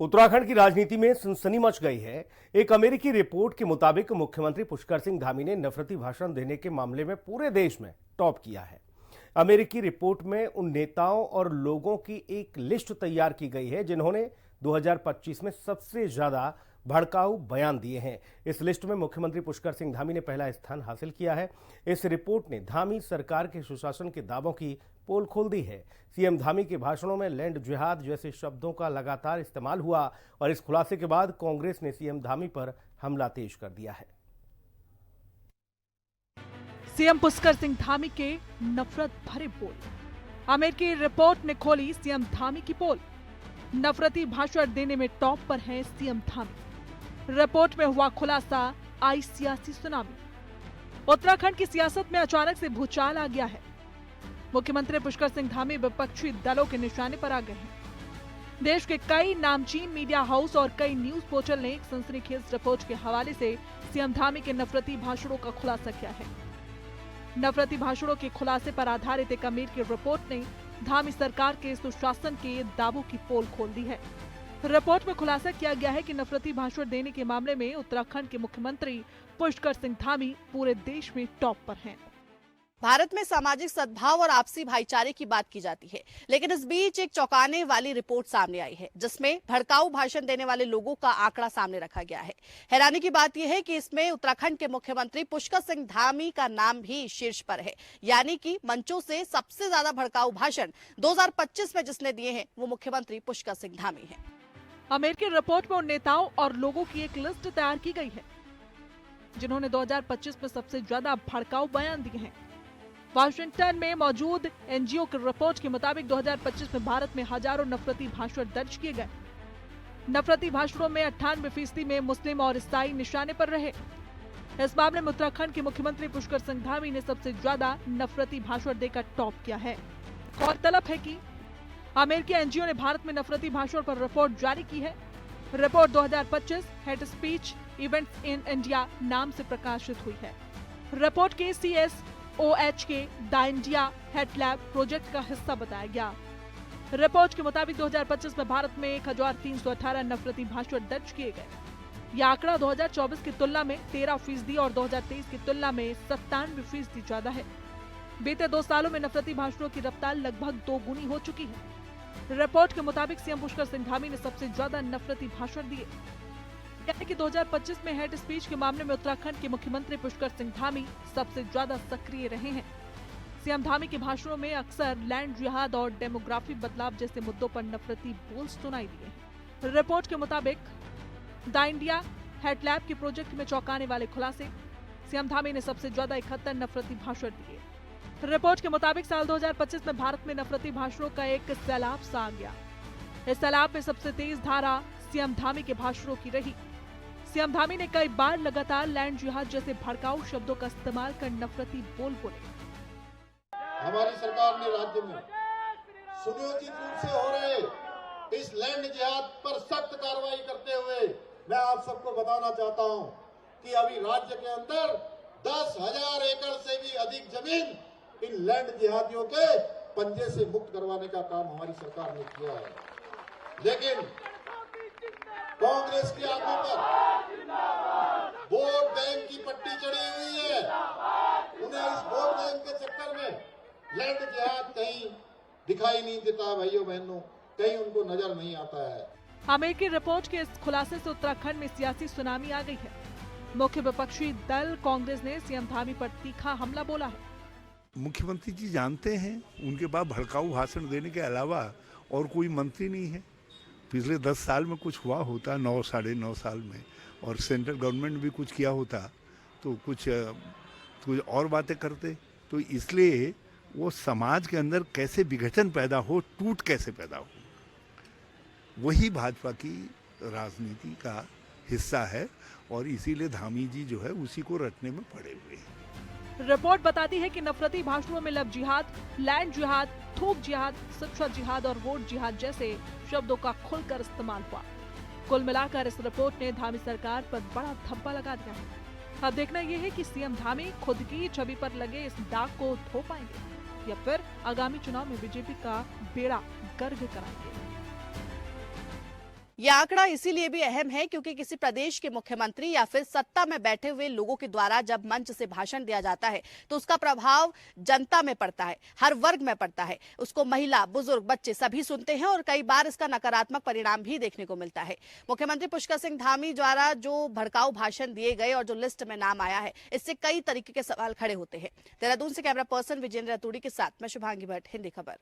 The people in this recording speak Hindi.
उत्तराखंड की राजनीति में सनसनी मच गई है। एक अमेरिकी रिपोर्ट के मुताबिक मुख्यमंत्री पुष्कर सिंह धामी ने नफरती भाषण देने के मामले में पूरे देश में टॉप किया है। अमेरिकी रिपोर्ट में उन नेताओं और लोगों की एक लिस्ट तैयार की गई है जिन्होंने 2025 में सबसे ज्यादा भड़काऊ बयान दिए हैं। इस लिस्ट में मुख्यमंत्री पुष्कर सिंह धामी ने पहला स्थान हासिल किया है। इस रिपोर्ट ने धामी सरकार के सुशासन के दावों की पोल खोल दी है। सीएम धामी के भाषणों में लैंड जिहाद जैसे शब्दों का लगातार इस्तेमाल हुआ और इस खुलासे के बाद कांग्रेस ने सीएम धामी पर हमला तेज कर दिया है। सीएम पुष्कर सिंह धामी के नफरत भरे बोल। अमेरिकी रिपोर्ट ने खोली सीएम धामी की पोल। नफरती भाषण देने में टॉप पर है सीएम धामी। रिपोर्ट में हुआ खुलासा, आई सियासी सुनामी। उत्तराखंड की सियासत में अचानक से भूचाल आ गया है। मुख्यमंत्री पुष्कर सिंह धामी विपक्षी दलों के निशाने पर आ गए हैं। देश के कई नामचीन मीडिया हाउस और कई न्यूज पोर्टल ने एक सनसनीखेज रिपोर्ट के हवाले से सीएम धामी के नफरती भाषणों का खुलासा किया है। नफरती भाषणों के खुलासे पर आधारित एक अमेरिकी रिपोर्ट ने धामी सरकार के सुशासन के दावों की पोल खोल दी है। रिपोर्ट में खुलासा किया गया है कि नफरती भाषण देने के मामले में उत्तराखंड के मुख्यमंत्री पुष्कर सिंह धामी पूरे देश में टॉप पर हैं। भारत में सामाजिक सद्भाव और आपसी भाईचारे की बात की जाती है, लेकिन इस बीच एक चौंकाने वाली रिपोर्ट सामने आई है जिसमें भड़काऊ भाषण देने वाले लोगों का आंकड़ा सामने रखा गया है। हैरानी की बात यह है कि इसमें उत्तराखंड के मुख्यमंत्री पुष्कर सिंह धामी का नाम भी शीर्ष पर है, यानी कि मंचों से सबसे ज्यादा भड़काऊ भाषण 2025 में जिसने दिए हैं वो मुख्यमंत्री पुष्कर सिंह धामी है। अमेरिकी रिपोर्ट में उन नेताओं और लोगों की एक लिस्ट तैयार की गई है जिन्होंने 2025 में सबसे ज्यादा भड़काऊ बयान दिए हैं। वाशिंगटन में मौजूद एनजीओ की रिपोर्ट के मुताबिक 2025 में भारत में हजारों नफरती भाषण दर्ज किए गए। नफरती भाषणों में 98% में मुस्लिम और ईसाई निशाने पर रहे। इस मामले में उत्तराखंड के मुख्यमंत्री पुष्कर सिंह धामी ने सबसे ज्यादा नफरती भाषण देकर टॉप किया है। गौरतलब है कि अमेरिकी एनजीओ ने भारत में नफरती भाषण पर रिपोर्ट जारी की है। Report 2025 hate speech events in India नाम से प्रकाशित हुई है। रिपोर्ट के CSOH के the India hate lab project का हिस्सा बताया गया। रिपोर्ट के मुताबिक 2025 में भारत में 1318 नफरती भाषण दर्ज किए गए। यह आंकड़ा 2024 की तुलना में 13% और 2023 की तुलना में 97% ज्यादा है। बीते 2 सालों में नफरती भाषणों की रफ्तार लगभग 2 गुनी हो चुकी है। रिपोर्ट के मुताबिक सीएम पुष्कर सिंह धामी ने सबसे ज्यादा नफरती भाषण दिए, यानी कि 2025 में हेट स्पीच के मामले में उत्तराखंड के मुख्यमंत्री पुष्कर सिंह धामी सबसे ज्यादा सक्रिय रहे हैं। सीएम धामी के भाषणों में अक्सर लैंड जिहाद और डेमोग्राफी बदलाव जैसे मुद्दों पर नफरती बोल सुनाई दिए हैं। रिपोर्ट के मुताबिक द इंडिया हेट लैब के प्रोजेक्ट में चौंकाने वाले खुलासे, सीएम धामी ने सबसे ज्यादा 71 नफरती भाषण दिए। रिपोर्ट के मुताबिक साल 2025 में भारत में नफरती भाषणों का एक सैलाब सा आ गया। इस सैलाब में सबसे तेज धारा सीएम धामी के भाषणों की रही। सीएम धामी ने कई बार लगातार लैंड जिहाद जैसे भड़काऊ शब्दों का इस्तेमाल कर नफरती बोल बोले। हमारी सरकार ने राज्य में सुनियोजित रूप से हो रहे इस लैंड जिहाद पर सख्त कार्रवाई करते हुए मैं आप सबको बताना चाहता हूं कि अभी राज्य के अंदर 10,000 एकड़ से भी अधिक जमीन इन लैंड जिहादियों के पंजे से मुक्त करवाने का काम हमारी सरकार ने किया है। लेकिन कांग्रेस की आंखों पर वोट बैंक की पट्टी चढ़ी हुई है। उन्हें इस वोट बैंक के चक्कर में लैंड जिहाद कहीं दिखाई नहीं देता। भाइयों बहनों, कहीं उनको नजर नहीं आता है। अमेरिकी रिपोर्ट के इस खुलासे से उत्तराखंड में सियासी सुनामी आ गई है। मुख्य विपक्षी दल कांग्रेस ने सीएम धामी पर तीखा हमला बोला है। मुख्यमंत्री जी जानते हैं उनके पास भड़काऊ भाषण देने के अलावा और कोई मंत्री नहीं है। पिछले 10 साल में कुछ हुआ होता, 9 साढ़े 9 साल में, और सेंट्रल गवर्नमेंट भी कुछ किया होता तो कुछ और बातें करते। तो इसलिए वो समाज के अंदर कैसे विघटन पैदा हो, टूट कैसे पैदा हो, वही भाजपा की राजनीति का हिस्सा है और इसीलिए धामी जी जो है उसी को रटने में पड़े हुए हैं। रिपोर्ट बताती है कि नफरती भाषणों में लव जिहाद, लैंड जिहाद, थूक जिहाद, शिक्षा जिहाद और वोट जिहाद जैसे शब्दों का खुलकर इस्तेमाल हुआ। कुल मिलाकर इस रिपोर्ट ने धामी सरकार पर बड़ा धब्बा लगा दिया है। अब देखना यह है कि सीएम धामी खुद की छवि पर लगे इस दाग को धो पाएंगे या फिर आगामी चुनाव में बीजेपी का बेड़ा गर्क कराएंगे। ये आंकड़ा इसीलिए भी अहम है क्योंकि किसी प्रदेश के मुख्यमंत्री या फिर सत्ता में बैठे हुए लोगों के द्वारा जब मंच से भाषण दिया जाता है तो उसका प्रभाव जनता में पड़ता है, हर वर्ग में पड़ता है। उसको महिला, बुजुर्ग, बच्चे सभी सुनते हैं और कई बार इसका नकारात्मक परिणाम भी देखने को मिलता है। मुख्यमंत्री पुष्कर सिंह धामी द्वारा जो भड़काऊ भाषण दिए गए और जो लिस्ट में नाम आया है, इससे कई तरीके के सवाल खड़े होते हैं। देहरादून से कैमरा पर्सन विजेंद्र अतुड़ी के साथ मैं शुभांगी भट्ट, हिंदी खबर।